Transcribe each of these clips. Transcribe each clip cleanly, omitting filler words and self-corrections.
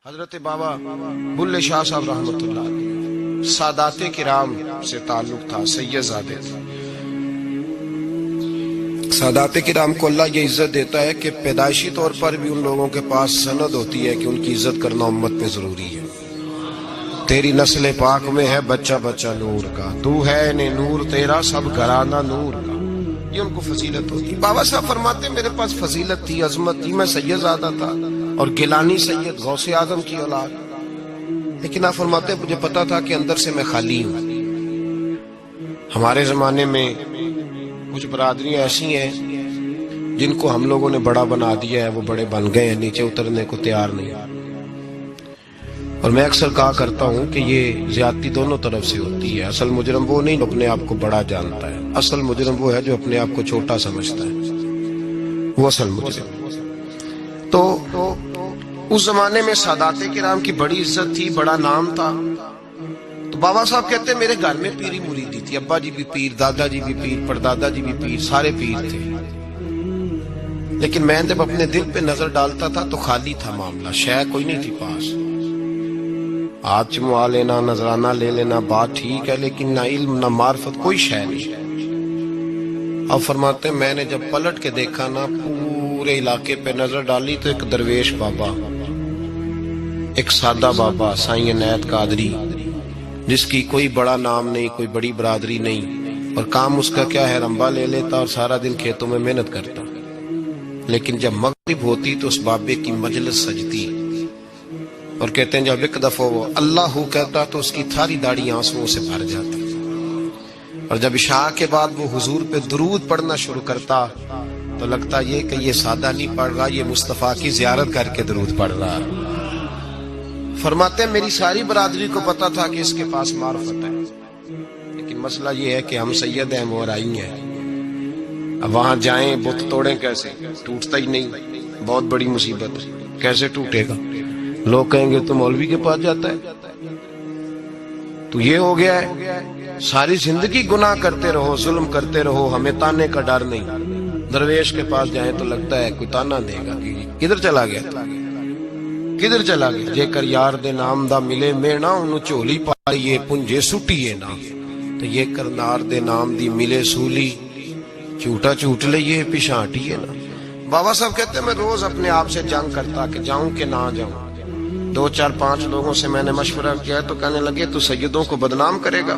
حضرت بابا بلے شاہ صاحب رحمۃ اللہ علیہ سادات کرام سے تعلق تھا، سید زادے تھے۔ سادات کرام کو اللہ یہ عزت دیتا ہے کہ پیدائشی طور پر بھی ان لوگوں کے پاس سند ہوتی ہے کہ ان کی عزت کرنا امت پہ ضروری ہے۔ تیری نسل پاک میں ہے بچہ بچہ نور کا، تو ہے نے نور تیرا سب گھرانہ نور کا، یہ ان کو فضیلت ہوتی۔ بابا صاحب فرماتے میرے پاس فضیلت تھی، عظمت تھی، میں سید زادہ تھا اور گیلانی سید غوث اعظم کی اولاد، لیکن آپ فرماتے مجھے پتا تھا کہ اندر سے میں خالی ہوں۔ ہمارے زمانے میں کچھ برادریاں ایسی ہیں جن کو ہم لوگوں نے بڑا بنا دیا ہے، وہ بڑے بن گئے ہیں، نیچے اترنے کو تیار نہیں۔ اور میں اکثر کہا کرتا ہوں کہ یہ زیادتی دونوں طرف سے ہوتی ہے۔ اصل مجرم وہ نہیں جو اپنے آپ کو بڑا جانتا ہے، اصل مجرم وہ ہے جو اپنے آپ کو چھوٹا سمجھتا ہے، وہ اصل مجرم۔ تو اس زمانے میں سادات کرام کی بڑی عزت تھی، بڑا نام تھا۔ تو بابا صاحب کہتے ہیں میرے گھر میں پیری مریدی تھی، ابا جی بھی پیر، دادا جی بھی پیر، پردادا جی بھی پیر، سارے پیر تھے، لیکن میں جب اپنے دل پہ نظر ڈالتا تھا تو خالی تھا معاملہ، شے کوئی نہیں تھی پاس۔ ہاتھ چموا لینا، نذرانہ لے لینا بات ٹھیک ہے، لیکن نہ علم نہ معرفت، کوئی شے نہیں۔ اب فرماتے ہیں میں نے جب پلٹ کے دیکھا نا، پورے علاقے پہ نظر ڈالی تو ایک درویش بابا، ایک سادہ بابا سائیں عنایت قادری، جس کی کوئی بڑا نام نہیں، کوئی بڑی برادری نہیں، اور کام اس کا کیا ہے، رمبا لے لیتا اور سارا دن کھیتوں میں محنت کرتا، لیکن جب مغرب ہوتی تو اس بابے کی مجلس سجتی، اور کہتے ہیں جب ایک دفعہ وہ اللہ کہتا تو اس کی تھاری داڑھی آنسوؤں سے بھر جاتی، اور جب عشاء کے بعد وہ حضور پہ درود پڑھنا شروع کرتا تو لگتا یہ کہ یہ سادہ نہیں پڑھ رہا، یہ مصطفیٰ کی زیارت کر کے درود پڑھ رہا۔ فرماتے ہیں میری ساری برادری کو پتا تھا کہ اس کے پاس معرفت ہے، لیکن مسئلہ یہ ہے کہ ہم سید ہیں، مورائی ہیں، اب وہاں جائیں بت توڑیں کیسے، ٹوٹتا ہی نہیں، بہت بڑی مصیبت، کیسے ٹوٹے گا؟ لوگ کہیں گے تو مولوی کے پاس جاتا ہے، تو یہ ہو گیا ہے ساری زندگی گناہ کرتے رہو، ظلم کرتے رہو، ہمیں تانے کا ڈر نہیں۔ درویش کے پاس جائیں تو لگتا ہے کوئی تانا دے گا کہ کدھر چلا گیا، کدھر چلا گیا؟ جے کر یار دے نام دا ملے مینا، انہوں چولی پائیے پنجے سٹیے نا، تو یہ کر نار دے نام دی ملے سولی، چوٹا چوٹ لئیے پشانٹیے نا۔ بابا صاحب کہتے ہیں میں روز اپنے آپ سے جنگ کرتا کہ جاؤں کہ نہ جاؤں۔ 2 4 5 لوگوں سے میں نے مشورہ کیا تو کہنے لگے تو سیدوں کو بدنام کرے گا،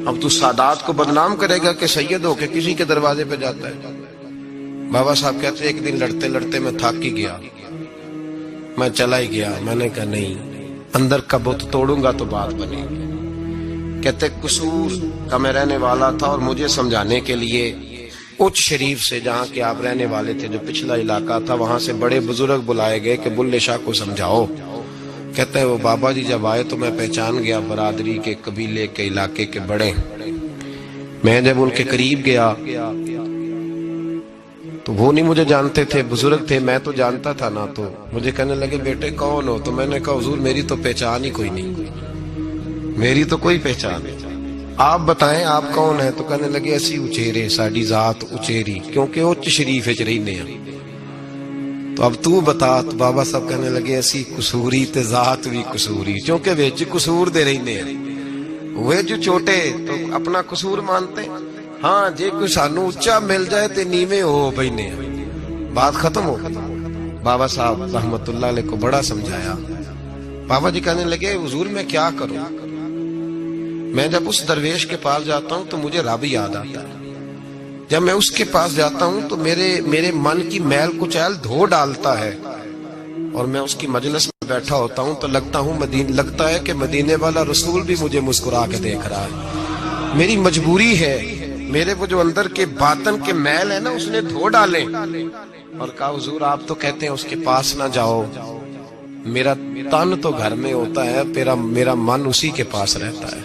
اب تو سادات کو بدنام کرے گا کہ سید ہو کے کسی کے دروازے پہ جاتا ہے۔ بابا صاحب کہتے ایک دن لڑتے لڑتے میں تھک ہی گیا، میں چلا ہی گیا، میں نے کہا نہیں، اندر کا بت توڑوں گا تو بات بنے گی۔ کہتے قصور کا میں رہنے والا تھا اور مجھے سمجھانے کے لیے اچ شریف سے، جہاں کے آپ رہنے والے تھے، جو پچھلا علاقہ تھا، وہاں سے بڑے بزرگ بلائے گئے کہ بلے شاہ کو سمجھاؤ۔ کہتے ہیں وہ بابا جی جب آئے تو میں پہچان گیا برادری کے، قبیلے کے، علاقے کے بڑے۔ میں جب ان کے قریب گیا تو وہ نہیں مجھے جانتے تھے، بزرگ تھے، میں تو جانتا تھا نا، تو مجھے کہنے لگے بیٹے کون ہو؟ تو میں نے کہا حضور میری تو پہچان ہی کوئی نہیں، میری تو کوئی پہچان نہیں، آپ بتائیں آپ کون ہیں؟ تو کہنے لگے اسی اچیرے، ساڈی ذات اچیری، کیونکہ اچ شریف وچ رہنے ہیں۔ تو اب تو بتا، تو بابا صاحب کہنے لگے اسی قصوری تے ذات بھی قصوری، کیونکہ وچ قصور دے رہنے ہیں، وہ جو چھوٹے تو اپنا قصور مانتے ہیں، ہاں جے کوئی سانو اچا مل جائے تے نیویں ہو بینے، بات ختم ہو گئی۔ بابا صاحب رحمت اللہ علیہ کو بڑا سمجھایا۔ بابا جی کہنے لگے حضور میں کیا کروں؟ میں جب اس درویش کے پاس جاتا ہوں تو مجھے رب یاد آتا ہے، جب میں اس کے پاس جاتا ہوں تو میرے من کی میل کچیل دھو ڈالتا ہے، اور میں اس کی مجلس میں بیٹھا ہوتا ہوں تو لگتا ہے کہ مدینے والا رسول بھی مجھے مسکرا کے دیکھ رہا ہے۔ میری مجبوری ہے، میرے وہ جو اندر کے باطن کے میل ہے نا، اس نے دھو ڈالے، اور کہا حضور آپ تو کہتے ہیں اس کے پاس نہ جاؤ، میرا تن تو گھر میں ہوتا ہے، میرا من اسی کے پاس رہتا ہے،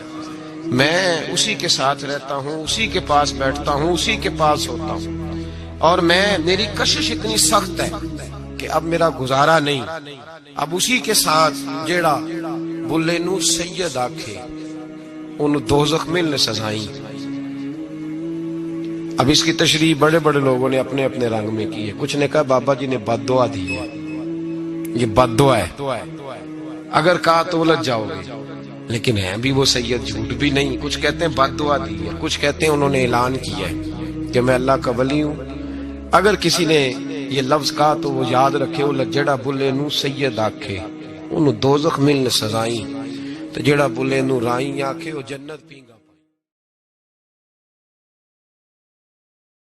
میں اسی کے ساتھ رہتا ہوں، اسی کے پاس بیٹھتا ہوں، اسی کے پاس ہوتا ہوں، اور میری کشش اتنی سخت ہے کہ اب میرا گزارا نہیں، اب اسی کے ساتھ جیڑا بلے نو سید آکھے انہوں دوزخ ملنے سزائیں۔ اب اس کی تشریح بڑے بڑے لوگوں نے اپنے اپنے رنگ میں کی ہے، کچھ نے کہا بابا جی نے بد دعا دی ہے، یہ بد دعا ہے، اگر کہا تو الجھ جاؤ گے، لیکن ہے بھی وہ سید جھوٹ بھی نہیں. کچھ کہتے ہیں بد دعا دی ہے، کچھ کہتے ہیں انہوں نے اعلان کیا ہے کہ میں اللہ کا ولی ہوں. اگر کسی نے یہ لفظ کہا تو وہ یاد رکھے وہ جڑا بلے نو سید آکھے انہوں دوزخ ملن سزائیں، تو جڑا بلے نو رائیں آکھے وہ جنت پینگا.